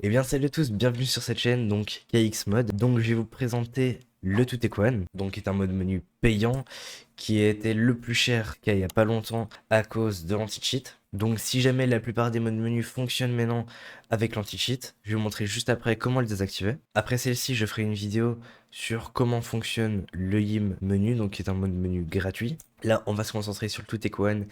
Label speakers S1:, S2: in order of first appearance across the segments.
S1: Eh bien salut à tous, bienvenue sur cette chaîne, donc KX Mode. Donc je vais vous présenter le Tutequan, donc qui est un mode menu payant, qui a été le plus cher il y a pas longtemps à cause de l'anti-cheat. Donc si jamais la plupart des modes menus fonctionnent maintenant avec l'anti-cheat, je vais vous montrer juste après comment le désactiver. Après celle-ci, je ferai une vidéo sur comment fonctionne le YIM menu, donc qui est un mode menu gratuit. Là, on va se concentrer sur le Tutequan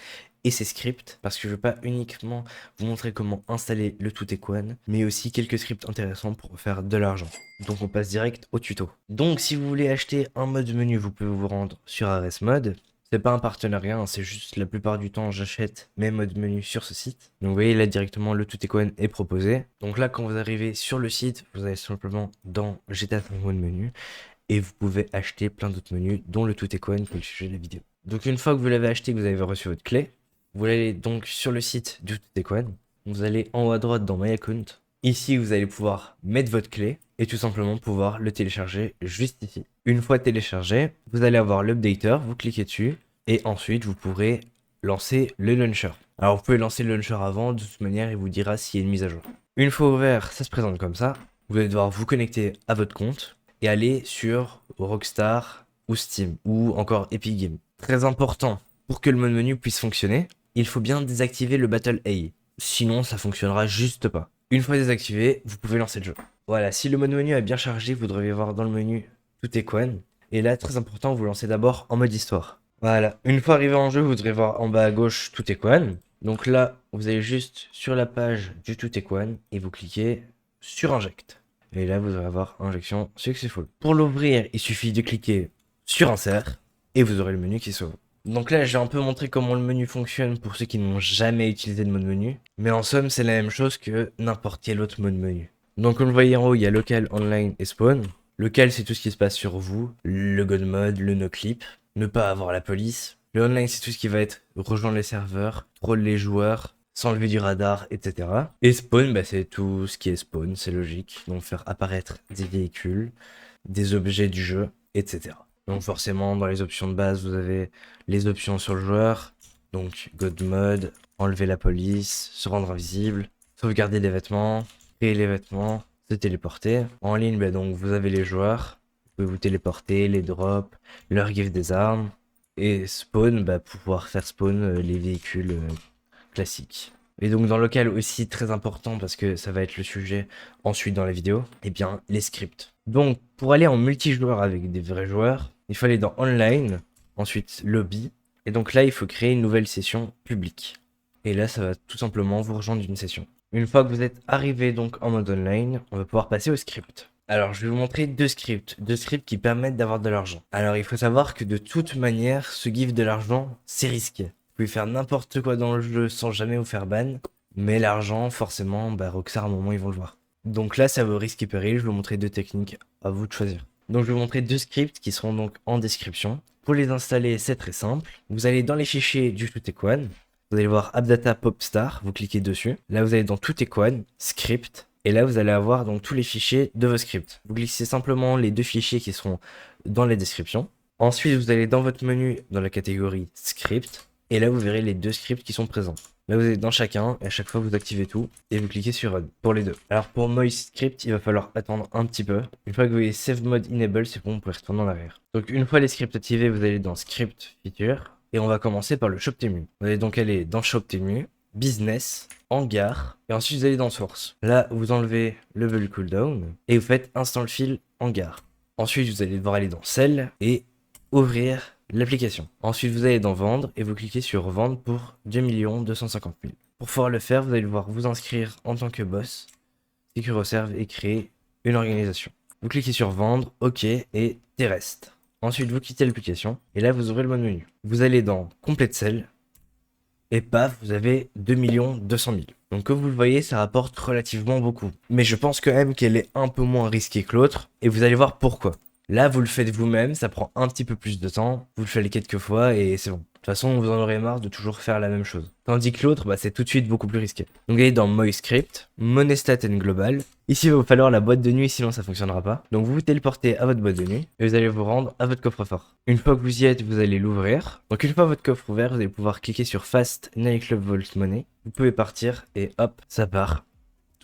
S1: et ses scripts, parce que je veux pas uniquement vous montrer comment installer le Tutequan, mais aussi quelques scripts intéressants pour faire de l'argent. Donc on passe direct au tuto. Donc si vous voulez acheter un mode menu, vous pouvez vous rendre sur Ares Mode. C'est pas un partenariat, hein, c'est juste la plupart du temps j'achète mes modes menus sur ce site. Donc vous voyez là directement le Tutequan est proposé. Donc là quand vous arrivez sur le site, vous allez simplement dans GTA 5 mode menu et vous pouvez acheter plein d'autres menus dont le Tutequan qui est le sujet de la vidéo. Donc une fois que vous l'avez acheté, que vous avez reçu votre clé, vous allez donc sur le site du Tutequan. Vous allez en haut à droite dans My Account. Ici, vous allez pouvoir mettre votre clé et tout simplement pouvoir le télécharger juste ici. Une fois téléchargé, vous allez avoir l'updater, vous cliquez dessus et ensuite vous pourrez lancer le launcher. Alors vous pouvez lancer le launcher avant, de toute manière il vous dira s'il y a une mise à jour. Une fois ouvert, ça se présente comme ça. Vous allez devoir vous connecter à votre compte et aller sur Rockstar ou Steam ou encore Epic Games. Très important, pour que le mode menu puisse fonctionner, il faut bien désactiver le Battle A. Sinon, ça fonctionnera juste pas. Une fois désactivé, vous pouvez lancer le jeu. Voilà, si le mode menu est bien chargé, vous devriez voir dans le menu Tutequan. Et là, très important, vous lancez d'abord en mode histoire. Voilà, une fois arrivé en jeu, vous devrez voir en bas à gauche Tutequan. Donc là, vous allez juste sur la page du Tutequan et vous cliquez sur Inject. Et là, vous allez avoir Injection Successful. Pour l'ouvrir, il suffit de cliquer sur Insert et vous aurez le menu qui s'ouvre. Donc là, j'ai un peu montré comment le menu fonctionne pour ceux qui n'ont jamais utilisé de mode menu. Mais en somme, c'est la même chose que n'importe quel autre mode menu. Donc comme vous voyez en haut, il y a local, online et spawn. Local, c'est tout ce qui se passe sur vous. Le god mode, le no-clip, ne pas avoir la police. Le online, c'est tout ce qui va être rejoindre les serveurs, troll les joueurs, s'enlever du radar, etc. Et spawn, bah, c'est tout ce qui est spawn, c'est logique. Donc faire apparaître des véhicules, des objets du jeu, etc. Donc forcément, dans les options de base, vous avez les options sur le joueur. Donc God Mode, enlever la police, se rendre invisible, sauvegarder les vêtements, créer les vêtements, se téléporter. En ligne, bah, donc vous avez les joueurs, vous pouvez vous téléporter, les drops, leur give des armes. Et spawn, bah, pouvoir faire spawn les véhicules classiques. Et donc dans le local aussi très important parce que ça va être le sujet ensuite dans la vidéo, et bien les scripts. Donc pour aller en multijoueur avec des vrais joueurs, il faut aller dans online, ensuite lobby, et donc là il faut créer une nouvelle session publique. Et là ça va tout simplement vous rejoindre une session. Une fois que vous êtes arrivé donc en mode online, on va pouvoir passer au script. Alors je vais vous montrer deux scripts qui permettent d'avoir de l'argent. Alors il faut savoir que de toute manière, ce give de l'argent, c'est risqué. Vous pouvez faire n'importe quoi dans le jeu sans jamais vous faire ban. Mais l'argent, forcément, bah, Rockstar, à un moment, ils vont le voir. Donc là, ça vaut risque et péril. Je vais vous montrer deux techniques. À vous de choisir. Donc, je vais vous montrer deux scripts qui seront donc en description. Pour les installer, c'est très simple. Vous allez dans les fichiers du Tutequan. Vous allez voir AppData Popstar. Vous cliquez dessus. Là, vous allez dans Tutequan, Script. Et là, vous allez avoir donc tous les fichiers de vos scripts. Vous glissez simplement les deux fichiers qui seront dans les descriptions. Ensuite, vous allez dans votre menu, dans la catégorie Script. Et là, vous verrez les deux scripts qui sont présents. Là, vous êtes dans chacun, et à chaque fois, vous activez tout, et vous cliquez sur Run pour les deux. Alors, pour Moist Script, il va falloir attendre un petit peu. Une fois que vous avez Save Mode Enable, c'est bon, vous pouvez retourner en arrière. Donc, une fois les scripts activés, vous allez dans Script Feature, et on va commencer par le Shop Temu. Vous allez donc aller dans Shop Temu, Business, Hangar, et ensuite, vous allez dans Source. Là, vous enlevez Level Cooldown, et vous faites Install Fill Hangar. Ensuite, vous allez devoir aller dans Sell, et ouvrir l'application. Ensuite, vous allez dans Vendre et vous cliquez sur Vendre pour 2 250 000. Pour pouvoir le faire, vous allez devoir vous inscrire en tant que boss, SecuroServe et créer une organisation. Vous cliquez sur Vendre, OK et Terrestre. Ensuite, vous quittez l'application et là, vous ouvrez le mode menu. Vous allez dans Complete Sell et paf, vous avez 2 200 000. Donc comme vous le voyez, ça rapporte relativement beaucoup. Mais je pense quand même qu'elle est un peu moins risquée que l'autre et vous allez voir pourquoi. Là, vous le faites vous-même, ça prend un petit peu plus de temps, vous le faites quelques fois et c'est bon. De toute façon, vous en aurez marre de toujours faire la même chose. Tandis que l'autre, bah, c'est tout de suite beaucoup plus risqué. Donc allez dans Moist Script, Money Stat and Global. Ici, il va vous falloir la boîte de nuit, sinon ça fonctionnera pas. Donc vous vous téléportez à votre boîte de nuit et vous allez vous rendre à votre coffre-fort. Une fois que vous y êtes, vous allez l'ouvrir. Donc une fois votre coffre ouvert, vous allez pouvoir cliquer sur Fast Nightclub Vault Money. Vous pouvez partir et hop, ça part.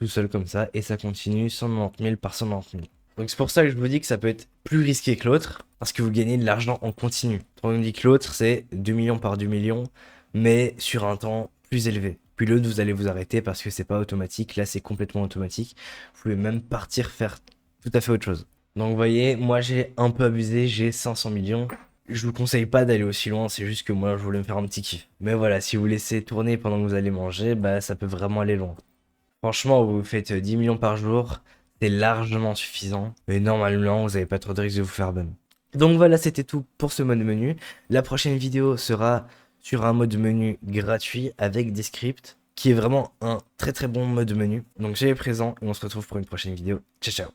S1: tout seul comme ça, et ça continue 190 000 par 190 000. Donc c'est pour ça que je vous dis que ça peut être plus risqué que l'autre, parce que vous gagnez de l'argent en continu. On dit que l'autre, c'est 2 millions par 2 millions, mais sur un temps plus élevé. Puis l'autre, vous allez vous arrêter parce que c'est pas automatique. Là, c'est complètement automatique. Vous pouvez même partir faire tout à fait autre chose. Donc vous voyez, moi j'ai un peu abusé, j'ai 500 millions. Je vous conseille pas d'aller aussi loin, c'est juste que moi je voulais me faire un petit kiff. Mais voilà, si vous laissez tourner pendant que vous allez manger, bah ça peut vraiment aller loin. Franchement, vous faites 10 millions par jour, c'est largement suffisant. Et normalement, vous n'avez pas trop de risque de vous faire ban. Donc voilà, c'était tout pour ce mode menu. La prochaine vidéo sera sur un mode menu gratuit avec des scripts, qui est vraiment un très très bon mode menu. Donc soyez présents et on se retrouve pour une prochaine vidéo. Ciao ciao.